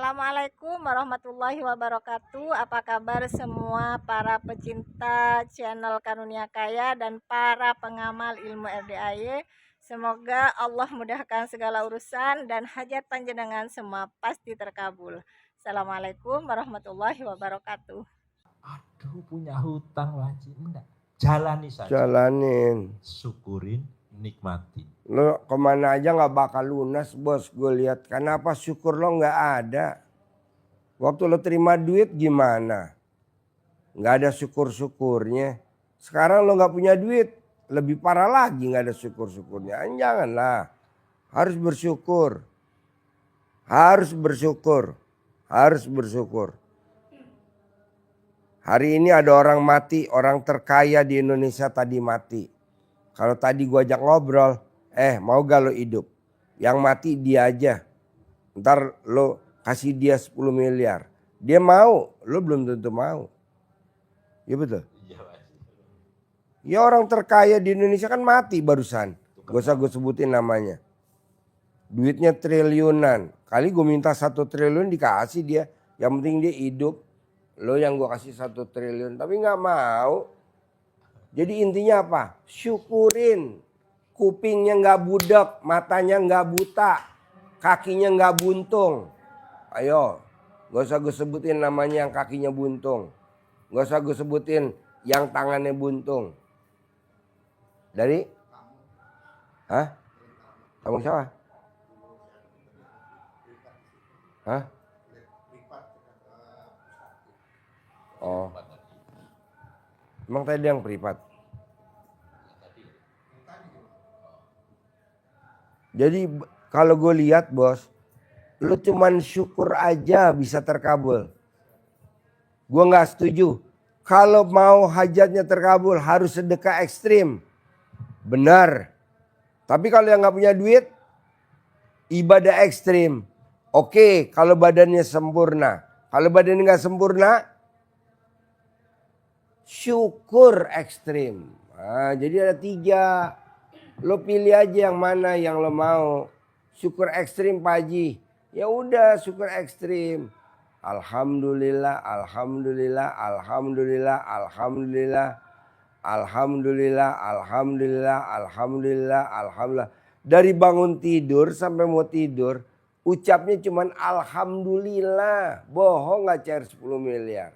Assalamualaikum warahmatullahi wabarakatuh. Apa kabar semua para pecinta channel Karunia Kaya dan para pengamal ilmu RDAY. Semoga Allah mudahkan segala urusan dan hajat panjenengan semua pasti terkabul. Assalamualaikum warahmatullahi wabarakatuh. Aduh, punya hutang wajib enggak? Jalani saja. Jalanin. Syukurin, nikmati. Lo kemana aja nggak bakal lunas bos, gue lihat. Kenapa syukur lo nggak ada? Waktu lo terima duit gimana? Nggak ada syukur-syukurnya. Sekarang lo nggak punya duit, lebih parah lagi nggak ada syukur-syukurnya. Janganlah, harus bersyukur. Harus bersyukur. Harus bersyukur. Hari ini ada orang mati, orang terkaya di Indonesia tadi mati. Kalau tadi gue ajak ngobrol, mau gak lo hidup? Yang mati dia aja. Ntar lo kasih dia 10 miliar. Dia mau, lo belum tentu mau. Iya betul? Ya orang terkaya di Indonesia kan mati barusan. Gak usah gue sebutin namanya. Duitnya triliunan. Kali gue minta 1 triliun dikasih dia. Yang penting dia hidup. Lo yang gue kasih 1 triliun. Tapi gak mau. Jadi intinya apa? Syukurin. Kupingnya gak budak. Matanya gak buta. Kakinya gak buntung. Ayo. Gak usah gue sebutin namanya yang kakinya buntung. Gak usah gue sebutin yang tangannya buntung. Dari? Hah? Kamu siapa? Hah? Oh. Emang tadi yang privat? Jadi kalau gue lihat bos, lu cuman syukur aja bisa terkabul. Gue gak setuju. Kalau mau hajatnya terkabul harus sedekah ekstrim. Benar. Tapi kalau yang gak punya duit, ibadah ekstrim. Oke, kalau badannya sempurna. Kalau badannya gak sempurna, syukur ekstrim. Nah, jadi ada 3. Lo pilih aja yang mana yang lo mau. Syukur ekstrim Pak Haji. Ya udah syukur ekstrim. Alhamdulillah, alhamdulillah, alhamdulillah, alhamdulillah. Alhamdulillah, alhamdulillah, alhamdulillah, alhamdulillah. Dari bangun tidur sampai mau tidur, ucapnya cuman alhamdulillah. Bohong gak cair 10 miliar.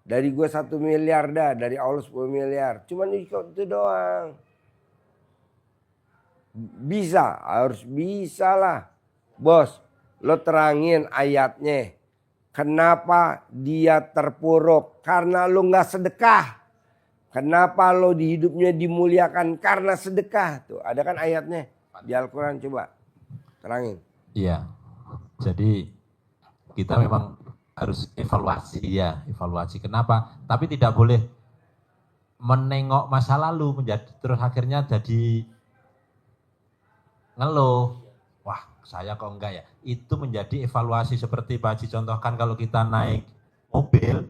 Dari gue 1 miliar dah, dari Allah 10 miliar. Cuman itu doang. Bisa, harus bisa lah. Bos, lo terangin ayatnya. Kenapa dia terpuruk? Karena lo gak sedekah. Kenapa lo di hidupnya dimuliakan? Karena sedekah. Tuh, ada kan ayatnya di Al-Quran, coba terangin. Iya, jadi kita memang harus evaluasi ya, evaluasi. Kenapa? Tapi tidak boleh menengok masa lalu menjadi terus akhirnya jadi ngeluh. Wah, saya kok enggak ya. Itu menjadi evaluasi seperti Pak Haji contohkan kalau kita naik mobil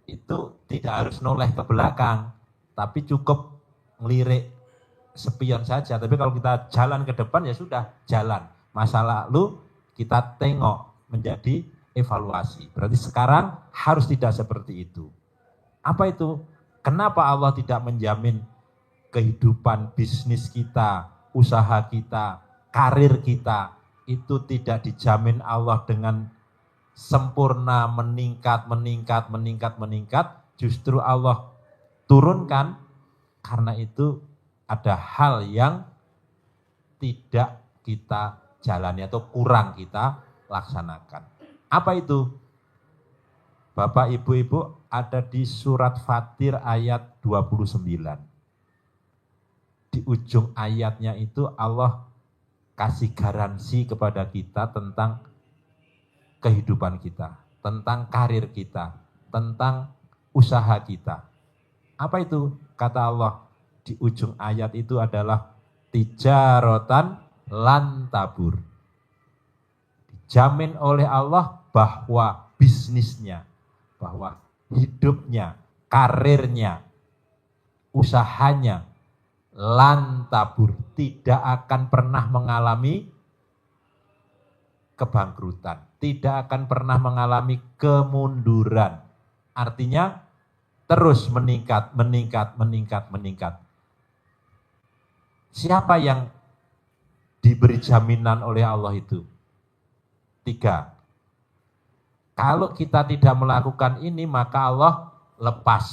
itu tidak harus noleh ke belakang, tapi cukup ngelirik spion saja. Tapi kalau kita jalan ke depan ya sudah jalan. Masa lalu kita tengok menjadi evaluasi. Berarti sekarang harus tidak seperti itu. Apa itu? Kenapa Allah tidak menjamin kehidupan bisnis kita, usaha kita, karir kita itu tidak dijamin Allah dengan sempurna meningkat. Justru Allah turunkan karena itu ada hal yang tidak kita jalani atau kurang kita laksanakan. Apa itu? Bapak Ibu-ibu ada di surat Fatir ayat 29. Di ujung ayatnya itu Allah kasih garansi kepada kita tentang kehidupan kita, tentang karir kita, tentang usaha kita. Apa itu? Kata Allah di ujung ayat itu adalah tijaratan lan tabur. Dijamin oleh Allah bahwa bisnisnya, bahwa hidupnya, karirnya, usahanya lan tabur, tidak akan pernah mengalami kebangkrutan, tidak akan pernah mengalami kemunduran. Artinya terus meningkat, meningkat, meningkat, meningkat. Siapa yang diberi jaminan oleh Allah itu? 3. Kalau kita tidak melakukan ini, maka Allah lepas,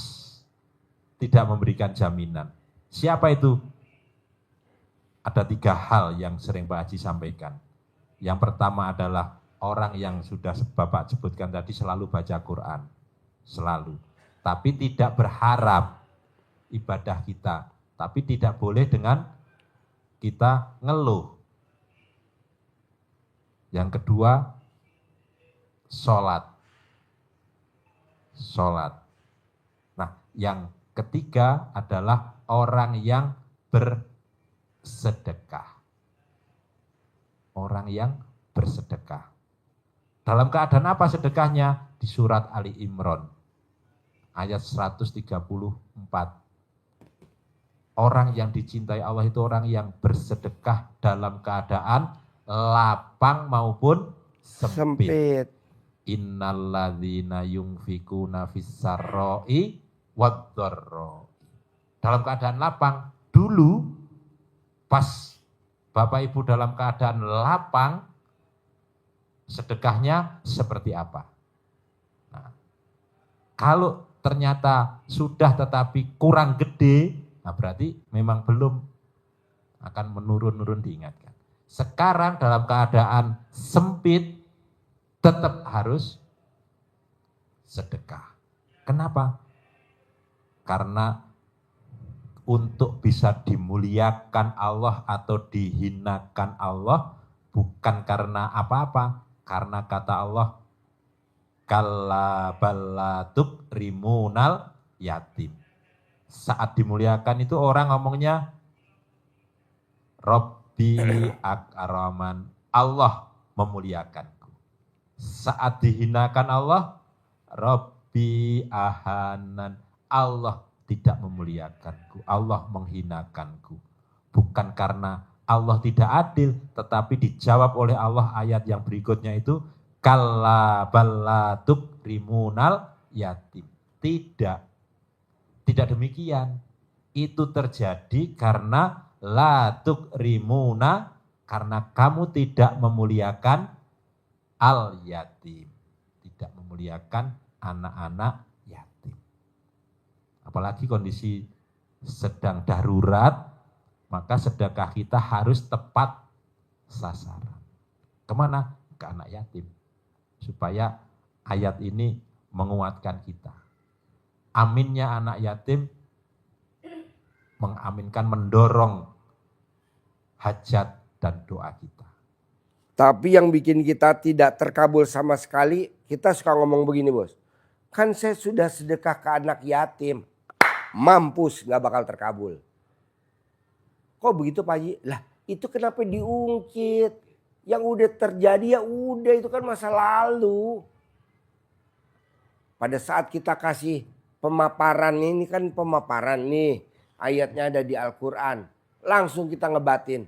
tidak memberikan jaminan. Siapa itu? Ada 3 hal yang sering Pak Haji sampaikan. Yang pertama adalah orang yang sudah Bapak sebutkan tadi selalu baca Quran. Selalu. Tapi tidak berharap ibadah kita. Tapi tidak boleh dengan kita ngeluh. Yang kedua, sholat. Sholat. Nah, yang ketiga adalah orang yang bersedekah. Orang yang bersedekah. Dalam keadaan apa sedekahnya? Di surat Ali Imran, ayat 134. Orang yang dicintai Allah itu orang yang bersedekah dalam keadaan lapang maupun sempit. Innalladzina yunfikuna fis-sarra'i wad-dharra'i. Dalam keadaan lapang, dulu pas Bapak Ibu dalam keadaan lapang, sedekahnya seperti apa? Nah, kalau ternyata sudah tetapi kurang gede, nah berarti memang belum, akan menurun-nurun diingatkan. Sekarang dalam keadaan sempit, tetap harus sedekah. Kenapa? Karena untuk bisa dimuliakan Allah atau dihinakan Allah bukan karena apa-apa, karena kata Allah, kalla balla tukrimunal yatim. Saat dimuliakan itu orang ngomongnya Rabbi akraman, Allah memuliakanku. Saat dihinakan Allah, Rabbi ahanan, Allah tidak memuliakanku, Allah menghinakanku. Bukan karena Allah tidak adil, tetapi dijawab oleh Allah ayat yang berikutnya itu, kalla balla tukrimunal yatim. Tidak demikian. Itu terjadi karena la tukrimuna, karena kamu tidak memuliakan al yatim, tidak memuliakan anak-anak yatim. Apalagi kondisi sedang darurat, maka sedekah kita harus tepat sasaran. Kemana? Ke anak yatim. Supaya ayat ini menguatkan kita. Aminnya anak yatim mengaminkan, mendorong hajat dan doa kita. Tapi yang bikin kita tidak terkabul sama sekali, kita suka ngomong begini bos. Kan saya sudah sedekah ke anak yatim. Mampus, gak bakal terkabul. Kok begitu Pak Haji? Lah itu kenapa diungkit? Yang udah terjadi ya udah, itu kan masa lalu. Pada saat kita kasih pemaparan, ini kan pemaparan nih. Ayatnya ada di Al-Quran. Langsung kita ngebatin.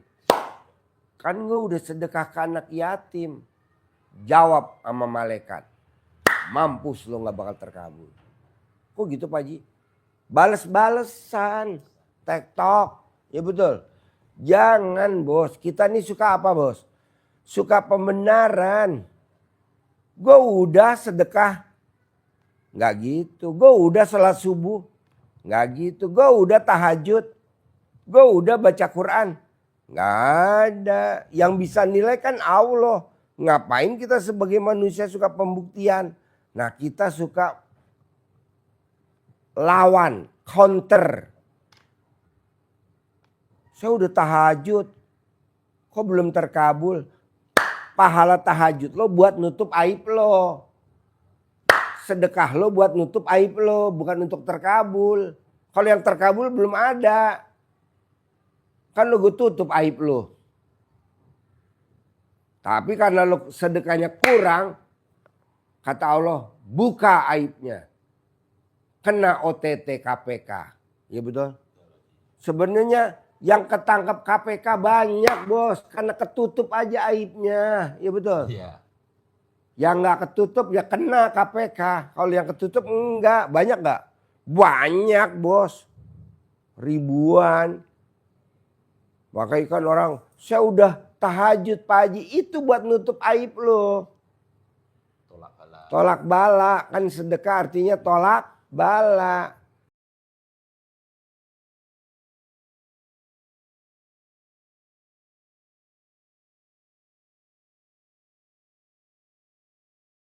Kan gue udah sedekah ke anak yatim. Jawab sama malaikat. Mampus lo gak bakal terkabul. Kok gitu Pak Haji? Bales-balesan. TikTok. Ya betul. Jangan bos. Kita nih suka apa bos? Suka pembenaran. Gue udah sedekah. Gak gitu. Gue udah salat subuh. Gak gitu. Gue udah tahajud. Gue udah baca Quran. Gak ada. Yang bisa nilai kan Allah. Ngapain kita sebagai manusia suka pembuktian? Nah kita suka lawan, counter. Saya udah tahajud. Kok belum terkabul? Pahala tahajud lo buat nutup aib lo. Sedekah lo buat nutup aib lo. Bukan untuk terkabul. Kalau yang terkabul belum ada. Kan lo gue tutup aib lo. Tapi karena lo sedekahnya kurang. Kata Allah buka aibnya. Kena OTT KPK. Ya betul. Sebenarnya Yang ketangkep KPK banyak bos, karena ketutup aja aibnya, ya betul. Iya. Yang nggak ketutup ya kena KPK. Kalau yang ketutup enggak, banyak nggak? Banyak bos, ribuan. Makanya kan orang, saya udah tahajud Pak Haji, itu buat nutup aib lo. Tolak bala. Tolak bala, kan sedekah artinya tolak bala.